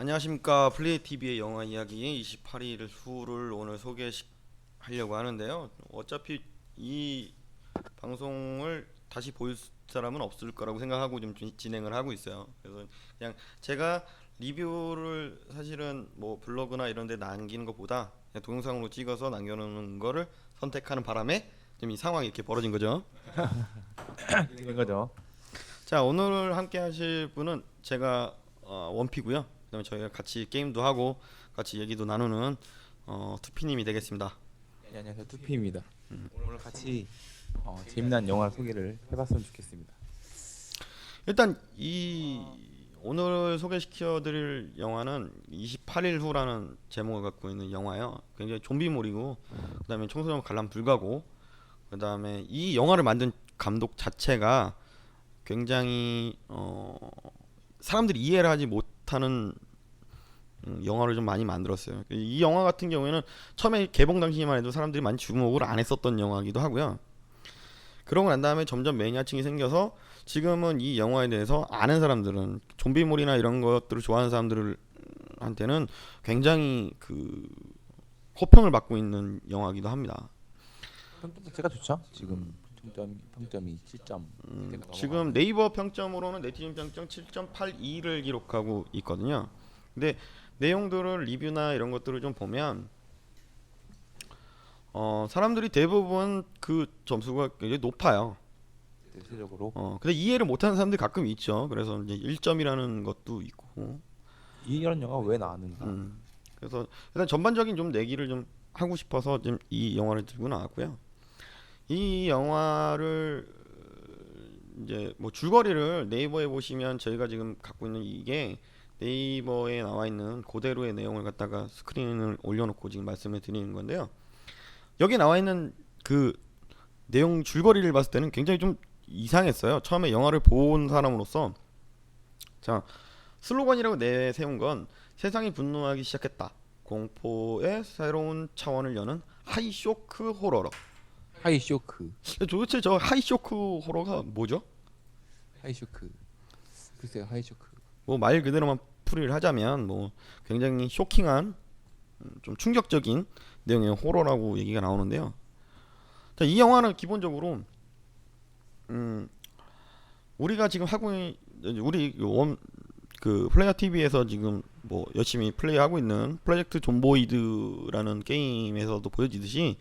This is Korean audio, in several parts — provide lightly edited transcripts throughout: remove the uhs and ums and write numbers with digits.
안녕하십니까. 플레이TV의 영화 이야기 28일 후를 오늘 소개하려고 하는데요. 어차피 이 방송을 다시 볼 사람은 없을 거라고 생각하고 좀 진행을 하고 있어요. 그래서 그냥 제가 리뷰를 사실은 뭐 블로그나 이런 데 남기는 것보다 그냥 동영상으로 찍어서 남겨놓는 거를 선택하는 바람에 지금 이 상황이 이렇게 벌어진 거죠. 된 거죠. 자, 오늘 함께 하실 분은 제가 원피고요. 그다음에 저희가 같이 게임도 하고 같이 얘기도 나누는 투피님이 되겠습니다. 네, 안녕하세요, 투피입니다. 오늘 같이 재미난 영화 소개를 해봤으면 좋겠습니다. 일단 이 오늘 소개시켜드릴 영화는 28일 후라는 제목을 갖고 있는 영화예요. 굉장히 좀비물이고 그다음에 청소년 관람 불가고 그다음에 이 영화를 만든 감독 자체가 굉장히 사람들이 이해를 하지 못하는 영화를 좀 많이 만들었어요. 이 영화 같은 경우에는 처음에 개봉 당시만 해도 사람들이 많이 주목을 안 했었던 영화이기도 하고요. 그러고 난 다음에 점점 매니아층이 생겨서 지금은 이 영화에 대해서 아는 사람들은 좀비물이나 이런 것들을 좋아하는 사람들한테는 굉장히 그 호평을 받고 있는 영화이기도 합니다. 평점 자체가 좋죠. 지금 평점이 7점. 지금 네이버 평점으로는 네티즌 평점 7.82를 기록하고 있거든요. 근데 내용들을 리뷰나 이런 것들을 좀 보면 사람들이 대부분 그 점수가 굉장히 높아요. 대체적으로 근데 이해를 못하는 사람들이 가끔 있죠. 그래서 이제 1점이라는 것도 있고. 이런 영화 왜 나왔는가? 그래서 일단 전반적인 좀 내기를 좀 하고 싶어서 지금 이 영화를 들고 나왔고요. 이 영화를 이제 뭐 줄거리를 네이버에 보시면 저희가 지금 갖고 있는 이게 네이버에 나와 있는 그대로의 내용을 갖다가 스크린을 올려놓고 지금 말씀을 드리는 건데요. 여기 나와 있는 그 내용 줄거리를 봤을 때는 굉장히 좀 이상했어요. 처음에 영화를 본 사람으로서 자, 슬로건이라고 내세운 건 세상이 분노하기 시작했다. 공포의 새로운 차원을 여는 하이쇼크 호러러. 하이쇼크. 도대체 저 하이쇼크 호러가 뭐죠? 하이쇼크. 글쎄요, 하이쇼크. 뭐 말 그대로만 풀이를 하자면 뭐 굉장히 쇼킹한 좀 충격적인 내용의 호러라고 얘기가 나오는데요. 자, 이 영화는 기본적으로 우리가 지금 하고 우리 그 플레이어 TV에서 지금 뭐 열심히 플레이하고 있는 프로젝트 존보이드라는 게임에서도 보여지듯이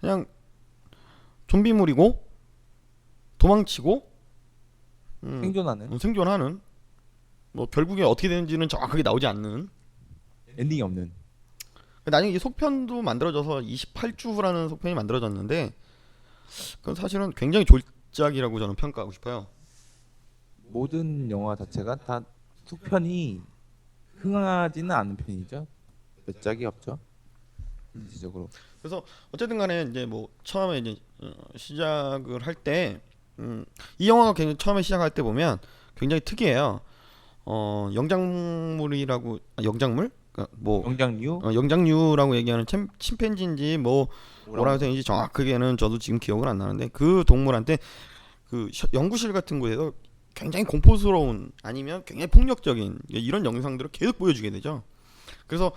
그냥 좀비물이고 도망치고 생존하는 뭐 결국에 어떻게 되는지는 정확하게 나오지 않는 엔딩이 없는. 나중에 이 속편도 만들어져서 28주 후라는 속편이 만들어졌는데 그건 사실은 굉장히 졸작이라고 저는 평가하고 싶어요. 모든 영화 자체가 다 속편이 흥하지는 않은 편이죠. 몇 작이 없죠. 대체적으로. 그래서 어쨌든 간에 이제 뭐 처음에 이제 시작을 할 때 이 영화가 굉장히 처음에 시작할 때 보면 굉장히 특이해요. 영장물이라고 영장물? 그러니까 뭐 영장류? 영장류라고 얘기하는 침팬지인지 뭐 오랑우탄인지 정확하게는 저도 지금 기억은 안 나는데 그 동물한테 그 연구실 같은 곳에서 굉장히 공포스러운 아니면 굉장히 폭력적인 이런 영상들을 계속 보여주게 되죠. 그래서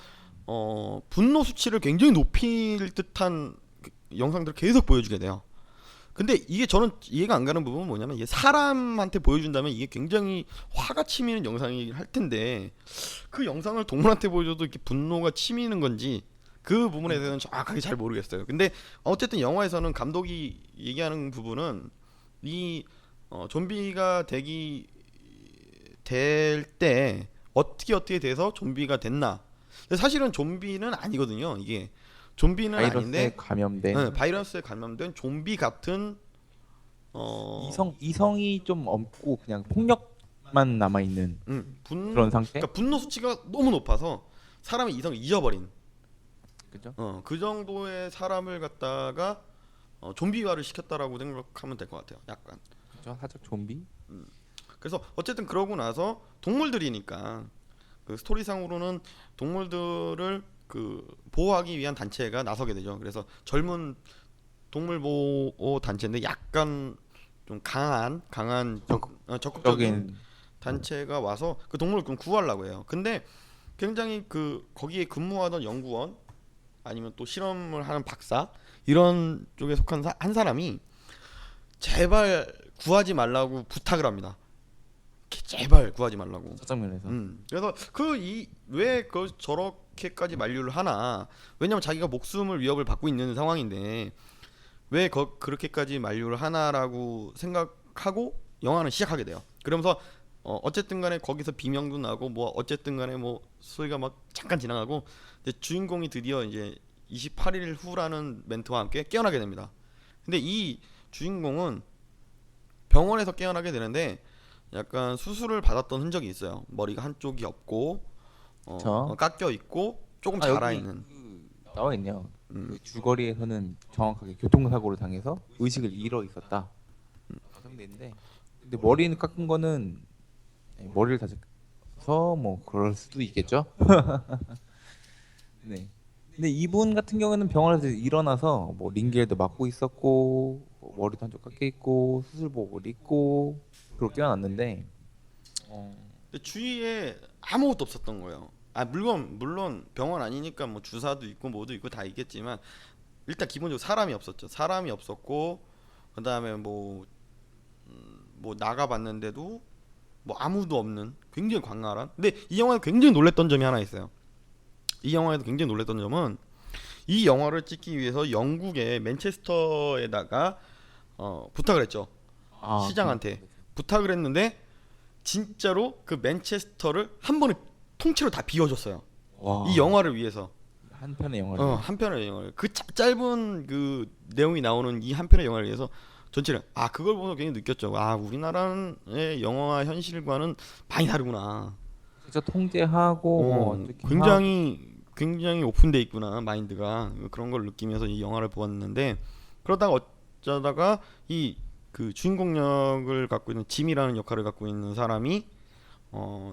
분노 수치를 굉장히 높일 듯한 영상들을 계속 보여주게 돼요. 근데 이게 저는 이해가 안 가는 부분은 뭐냐면 이게 사람한테 보여준다면 이게 굉장히 화가 치미는 영상이긴 할 텐데 그 영상을 동물한테 보여줘도 이렇게 분노가 치미는 건지 그 부분에 대해서는 정확하게 잘 모르겠어요. 근데 어쨌든 영화에서는 감독이 얘기하는 부분은 이 좀비가 될 때 어떻게 돼서 좀비가 됐나. 근데 사실은 좀비는 아니거든요. 이게 좀비는 아닌데 감염된 바이러스에 감염된 좀비 같은 이성이 좀 없고 그냥 폭력만 남아 있는 그런 상태. 그러니까 분노 수치가 너무 높아서 사람의 이성을 잊어버린 그죠? 그 정도의 사람을 갖다가 좀비화를 시켰다라고 생각하면 될 것 같아요. 약간. 그죠? 살짝 좀비. 그래서 어쨌든 그러고 나서 동물들이니까 그 스토리상으로는 동물들을 그 보호하기 위한 단체가 나서게 되죠. 그래서 젊은 동물 보호 단체인데 약간 좀 강한 적극적인 단체가 와서 그 동물을 좀 구하려고 해요. 근데 굉장히 그 거기에 근무하던 연구원 아니면 또 실험을 하는 박사 이런 쪽에 속한 한 사람이 제발 구하지 말라고 부탁을 합니다. 제발 구하지 말라고. 첫 장면에서. 그래서 그 이 왜 그 저렇게까지 만류를 하나? 왜냐면 자기가 목숨을 위협을 받고 있는 상황인데 왜 그렇게까지 만류를 하나라고 생각하고 영화는 시작하게 돼요. 그러면서 어쨌든 간에 거기서 비명도 나고 뭐 어쨌든 간에 뭐 소리가 막 잠깐 지나가고 이제 주인공이 드디어 이제 28일 후라는 멘트와 함께 깨어나게 됩니다. 근데 이 주인공은 병원에서 깨어나게 되는데 약간 수술을 받았던 흔적이 있어요. 머리가 한쪽이 없고 깎여 있고 조금 자라 여기 있는. 나와 있네요. 그 줄거리에서는 정확하게 교통사고를 당해서 의식을 잃어 있었다. 설명되는데 근데 머리는 깎은 거는 머리를 다쳐서 뭐 그럴 수도 있겠죠. 네. 근데 이분 같은 경우는 병원에서 일어나서 뭐 링겔도 맞고 있었고 머리도 한쪽 깎여 있고 수술복을 입고 그렇게 깨어났는데 근데 주위에 아무것도 없었던 거예요. 아 물론 병원 아니니까 뭐 주사도 있고 뭐도 있고 다 있겠지만 일단 기본적으로 사람이 없었죠. 사람이 없었고 그다음에 뭐 나가봤는데도 뭐 아무도 없는 굉장히 광활한. 근데 이 영화에 굉장히 놀랬던 점이 하나 있어요. 이 영화에도 굉장히 놀랬던 점은 이 영화를 찍기 위해서 영국의 맨체스터에다가 부탁을 했죠. 시장한테 부탁을 했는데 진짜로 그 맨체스터를 한 번에 통째로 다 비워줬어요. 와. 이 영화를 위해서. 한 편의 영화를 한 편의 영화를 그 짧은 그 내용이 나오는 이 한 편의 영화를 위해서 전체를 그걸 보면서 굉장히 느꼈죠. 우리나라의 영화 현실과는 많이 다르구나. 직접 통제하고 뭐 어떻게 굉장히 오픈돼 있구나 마인드가. 그런 걸 느끼면서 이 영화를 보았는데 그러다가 어쩌다가 이 그 주인공 역을 갖고 있는 짐이라는 역할을 갖고 있는 사람이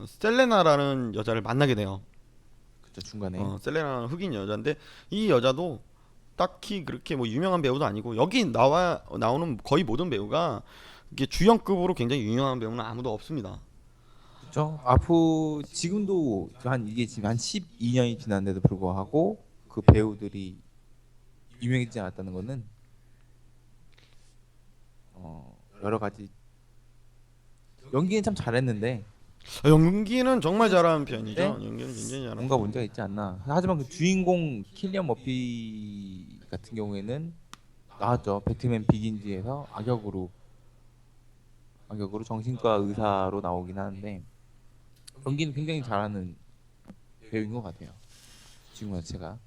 셀레나라는 여자를 만나게 돼요. 그쵸 중간에 셀레나는 흑인 여자인데 이 여자도 딱히 그렇게 뭐 유명한 배우도 아니고 여기 나오는 거의 모든 배우가 이게 주연급으로 굉장히 유명한 배우는 아무도 없습니다. 그렇죠. 지금도 이게 지금 한 12년이 지났는데도 불구하고 그 배우들이 유명해지지 않았다는 거는 여러 가지 연기는 참 잘했는데 연기는 정말 잘하는 편이죠. 네? 연기는 굉장히 잘하는. 뭔가 문제가 있지 않나. 하지만 그 주인공 킬리안 머피 같은 경우에는 나왔죠. 배트맨 비긴즈에서 악역으로 정신과 의사로 나오긴 하는데 연기는 굉장히 잘하는 배우인 것 같아요. 주인공 자체가.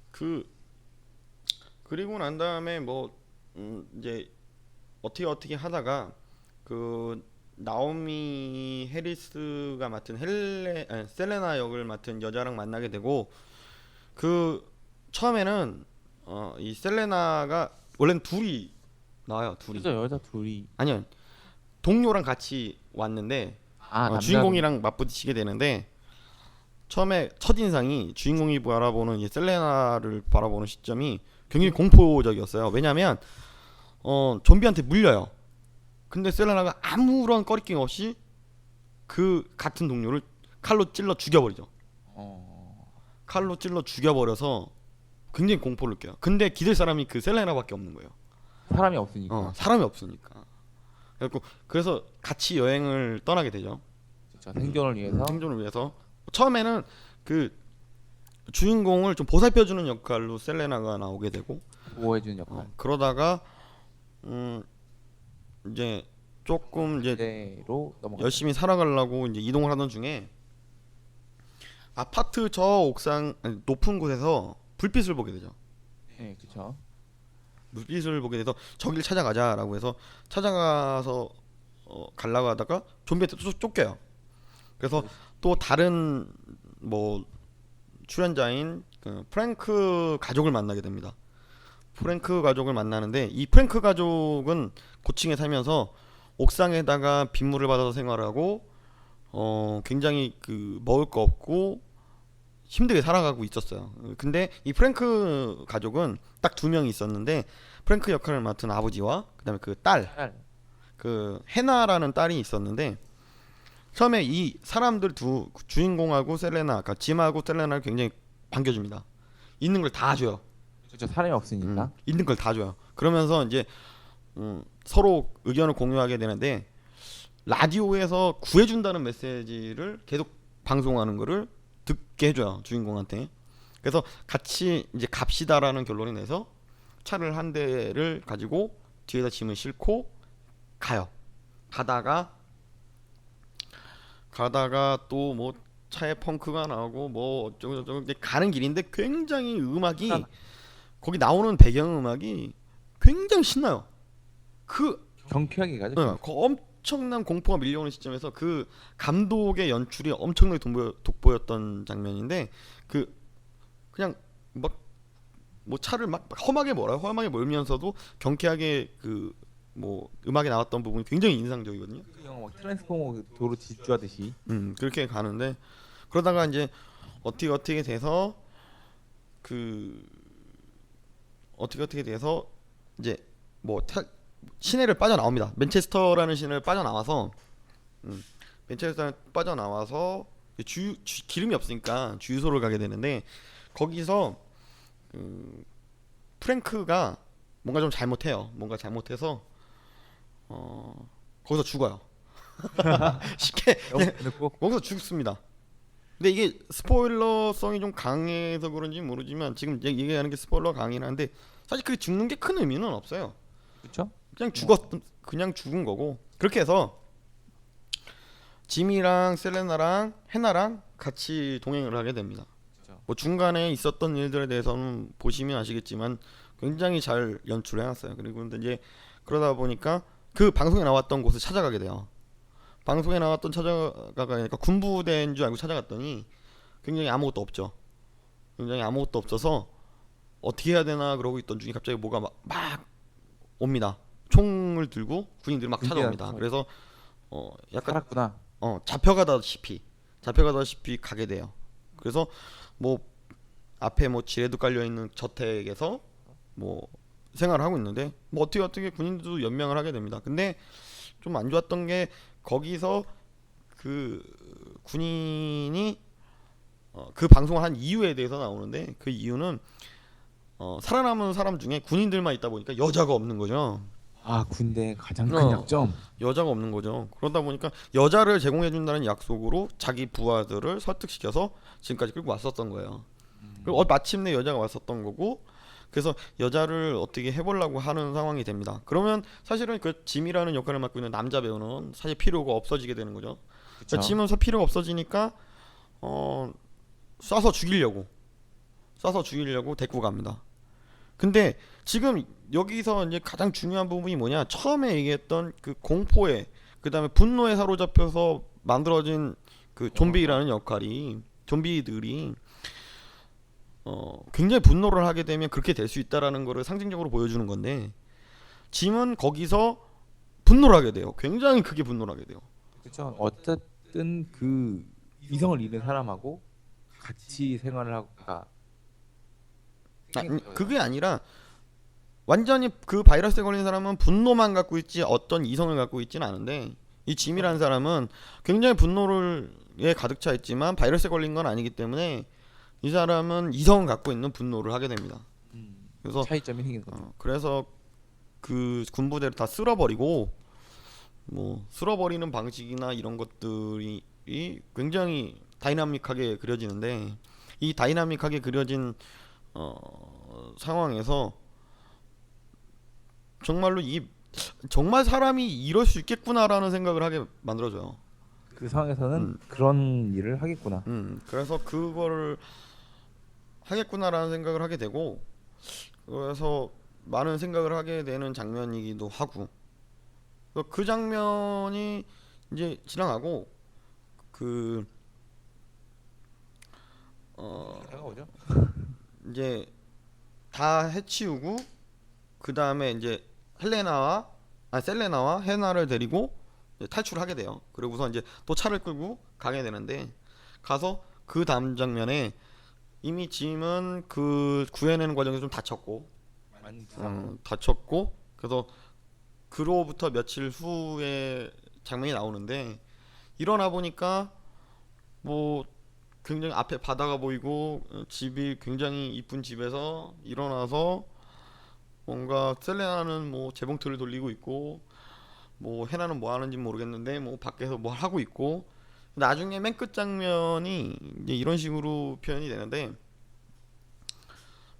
그리고 난 다음에 이제 어떻게 하다가 그 나오미 해리스가 맡은 셀레나 역을 맡은 여자랑 만나게 되고 그 처음에는 이 셀레나가 원래는 둘이 나와요. 둘이. 그죠 여자 둘이. 아니요. 동료랑 같이 왔는데 남자 주인공이랑 맞부딪히게 되는데 처음에 첫인상이 주인공이 바라보는 이 셀레나를 바라보는 시점이 굉장히 공포적이었어요. 왜냐면 좀비한테 물려요. 근데 셀레나가 아무런 꺼리낌 없이 그 같은 동료를 칼로 찔러 죽여버리죠. 칼로 찔러 죽여버려서 굉장히 공포를 느껴요. 근데 기댈 사람이 그 셀레나밖에 없는 거예요. 사람이 없으니까. 사람이 없으니까. 그래서 같이 여행을 떠나게 되죠. 그렇죠. 생존을 위해서. 처음에는 그 주인공을 좀 보살펴주는 역할로 셀레나가 나오게 되고 보호해주는 역할. 그러다가 이제 조금 그대로 열심히 살아가려고 이제 이동을 하던 중에 아파트 저 옥상 높은 곳에서 불빛을 보게 되죠. 네, 그렇죠. 불빛을 보게 돼서 저길 찾아가자라고 해서 찾아가서 가려고 하다가 좀비한테 쫓겨요. 그래서 또 다른 뭐 출연자인 그 프랭크 가족을 만나게 됩니다. 프랭크 가족을 만나는데 이 프랭크 가족은 고층에 살면서 옥상에다가 빗물을 받아서 생활하고 굉장히 그 먹을 거 없고 힘들게 살아가고 있었어요. 근데 이 프랭크 가족은 딱 두 명이 있었는데 프랭크 역할을 맡은 아버지와 그다음에 그 딸, 그 해나라는 딸이 있었는데 처음에 이 사람들 두 주인공하고 셀레나, 그러니까 짐하고 셀레나를 굉장히 반겨줍니다. 있는 걸 다 줘요. 그렇죠. 사람이 없으니까. 있는 걸 다 줘요. 그러면서 이제 서로 의견을 공유하게 되는데 라디오에서 구해준다는 메시지를 계속 방송하는 거를 듣게 해줘요 주인공한테. 그래서 같이 이제 갑시다라는 결론이 내서 차를 한 대를 가지고 뒤에다 짐을 싣고 가요. 가다가 또 뭐 차에 펑크가 나오고 뭐 어쩌고 저쩌고 이제 가는 길인데 굉장히 음악이 거기 나오는 배경 음악이 굉장히 신나요. 그 경쾌하게 가죠. 그 엄청난 공포가 밀려오는 시점에서 그 감독의 연출이 엄청나게 돋보였던 장면인데 그 그냥 막 뭐 차를 막 험하게 몰면서도 경쾌하게 그 뭐 음악이 나왔던 부분이 굉장히 인상적이거든요. 그 영화 막 트랜스포머 그 도로 질주하듯이. 그렇게 가는데 그러다가 이제 어떻게 돼서 그 어떻게 돼서 이제 뭐 시내를 빠져나옵니다. 맨체스터라는 시내를 빠져나와서 맨체스터에 빠져나와서 기름이 없으니까 주유소를 가게 되는데 거기서 프랭크가 뭔가 좀 잘못해요. 뭔가 잘못해서 거기서 죽어요. 쉽게 넣고 거기서 죽습니다. 근데 이게 스포일러성이 좀 강해서 그런지 모르지만 지금 이제 얘기하는 게 스포일러 강이긴 한데 사실 그 죽는 게 큰 의미는 없어요. 그렇죠. 그냥 죽은 거고 그렇게 해서 짐이랑 셀레나랑 헤나랑 같이 동행을 하게 됩니다. 그렇죠. 뭐 중간에 있었던 일들에 대해서는 보시면 아시겠지만 굉장히 잘 연출해놨어요. 그리고 근데 이제 그러다 보니까 그 방송에 나왔던 곳을 찾아가게 돼요. 방송에 나왔던 찾아가니까 군부대인 줄 알고 찾아갔더니 굉장히 아무것도 없죠. 굉장히 아무것도 없어서 어떻게 해야 되나 그러고 있던 중에 갑자기 뭐가 막 옵니다. 총을 들고 군인들이 막 찾아옵니다. 그래서 약간 살았구나. 잡혀가다시피 가게 돼요. 그래서 뭐 앞에 뭐 지뢰도 깔려 있는 저택에서 뭐 생활을 하고 있는데 뭐 어떻게 군인들도 연명을 하게 됩니다. 근데 좀 안 좋았던 게 거기서 그 군인이 그 방송을 한 이유에 대해서 나오는데 그 이유는 살아남은 사람 중에 군인들만 있다 보니까 여자가 없는 거죠. 아 군대 가장 큰 약점. 여자가 없는 거죠. 그러다 보니까 여자를 제공해 준다는 약속으로 자기 부하들을 설득시켜서 지금까지 끌고 왔었던 거예요. 그리고 마침내 여자가 왔었던 거고 그래서 여자를 어떻게 해보려고 하는 상황이 됩니다. 그러면 사실은 그 짐이라는 역할을 맡고 있는 남자 배우는 사실 필요가 없어지게 되는 거죠. 그러니까 짐은 필요가 없어지니까 쏴서 죽이려고 데리고 갑니다. 근데 지금 여기서 이제 가장 중요한 부분이 뭐냐? 처음에 얘기했던 그 공포에 그다음에 분노에 사로잡혀서 만들어진 그 좀비라는 좀비들이 굉장히 분노를 하게 되면 그렇게 될 수 있다라는 거를 상징적으로 보여주는 건데 짐은 거기서 분노를 하게 돼요. 굉장히 크게 분노를 하게 돼요. 그렇죠. 어쨌든 그 이성을 잃은 사람하고 같이 생활을 하고 그게 아니라 완전히 그 바이러스에 걸린 사람은 분노만 갖고 있지 어떤 이성을 갖고 있지는 않은데 이 짐이라는 사람은 굉장히 분노에 가득 차 있지만 바이러스에 걸린 건 아니기 때문에 이 사람은 이성을 갖고 있는 분노를 하게 됩니다. 그래서 차이점이 생기는 거죠. 그래서 그 군부대를 다 쓸어버리고 뭐 쓸어버리는 방식이나 이런 것들이 굉장히 다이나믹하게 그려지는데 이 다이나믹하게 그려진 상황에서 정말로 정말 사람이 이럴 수 있겠구나라는 생각을 하게 만들어줘요. 그 상황에서는 그런 일을 하겠구나. 그래서 그거를 하겠구나라는 생각을 하게 되고 그래서 많은 생각을 하게 되는 장면이기도 하고 그 장면이 이제 지나가고 다가오죠. 이제 다 해치우고 그 다음에 이제 셀레나와 헤나를 데리고 탈출하게 돼요. 그리고서 이제 또 차를 끌고 가게 되는데 가서 그 다음 장면에 이미 짐은 그 구해내는 과정에서 좀 다쳤고 그래서 그로부터 며칠 후에 장면이 나오는데 일어나 보니까 뭐 굉장히 앞에 바다가 보이고 집이 굉장히 이쁜 집에서 일어나서 뭔가 셀레나는 뭐 재봉틀을 돌리고 있고 뭐 헤나는 뭐 하는지 모르겠는데 뭐 밖에서 뭐 하고 있고 나중에 맨 끝 장면이 이제 이런 식으로 표현이 되는데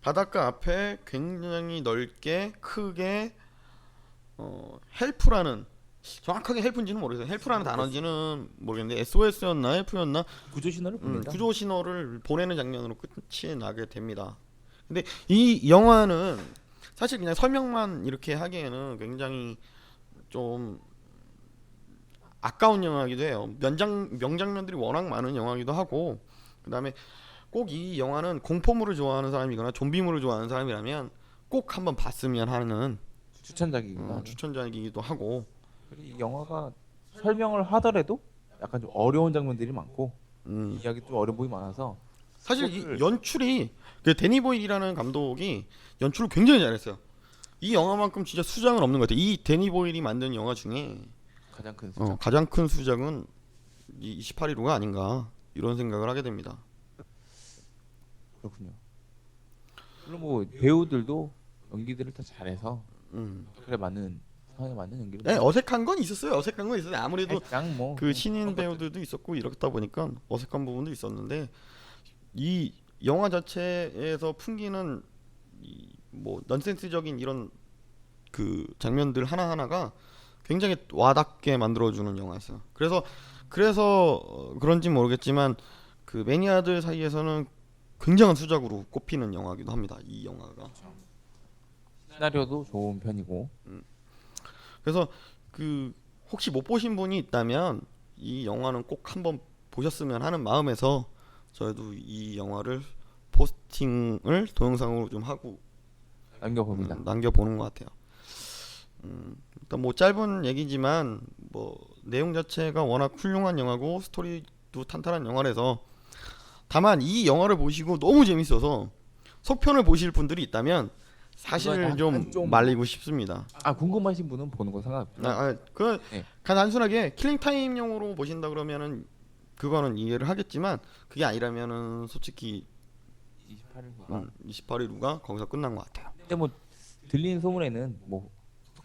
바닷가 앞에 굉장히 넓게 크게 헬프라는 정확하게 헬프인지는 모르겠어요. 헬프라는 단어인지는 모르겠는데 SOS였나 헬프였나 구조 신호를 보낸다. 구조 신호를 보내는 장면으로 끝이 나게 됩니다. 근데 이 영화는 사실 그냥 설명만 이렇게 하기에는 굉장히 좀 아까운 영화이기도 해요. 명장면들이 워낙 많은 영화이기도 하고 그다음에 꼭 이 영화는 공포물을 좋아하는 사람이거나 좀비물을 좋아하는 사람이라면 꼭 한번 봤으면 하는 추천작이구나. 추천작이기도 하고 그리고 이 영화가 설명을 하더라도 약간 좀 어려운 장면들이 많고 이야기 좀 어려운 부분이 많아서 사실 스토리를- 이 연출이 그 데니 보일이라는 감독이 연출을 굉장히 잘했어요. 이 영화만큼 진짜 수작은 없는 것 같아요. 이 데니 보일이 만든 영화 중에 가장 큰 수작. 가장 큰 수작은 이 28일호가 아닌가 이런 생각을 하게 됩니다. 그렇군요. 물론 뭐 배우들도 연기들을 다 잘해서 그래 맞는 상황에 맞는 연기를. 네, 어색한 건 있었어요. 어색한 건 있었어요. 아무래도 살짝 뭐 그 신인 배우들도 있었고 이렇다 보니까 어색한 부분도 있었는데 이 영화 자체에서 풍기는 뭐 넌센스적인 이런 그 장면들 하나하나가 굉장히 와닿게 만들어주는 영화였어요. 그래서 그런지 모르겠지만 그 매니아들 사이에서는 굉장한 수작으로 꼽히는 영화이기도 합니다. 이 영화가. 시나리오도 좋은 편이고. 그래서 그 혹시 못 보신 분이 있다면 이 영화는 꼭 한번 보셨으면 하는 마음에서 저희도 이 영화를 포스팅을 동영상으로 좀 하고 남겨봅니다. 남겨보는 것 같아요. 일단 뭐 짧은 얘기지만 뭐 내용 자체가 워낙 훌륭한 영화고 스토리도 탄탄한 영화라서 다만 이 영화를 보시고 너무 재밌어서 속편을 보실 분들이 있다면 사실 그건 좀 약간 좀- 말리고 싶습니다. 궁금하신 분은 보는 건 상관없지만 그 네. 단순하게 킬링 타임용으로 보신다 그러면은 그거는 이해를 하겠지만 그게 아니라면은 솔직히 28일 후가. 28일 후가 거기서 끝난 것 같아요. 근데 뭐 들리는 소문에는 뭐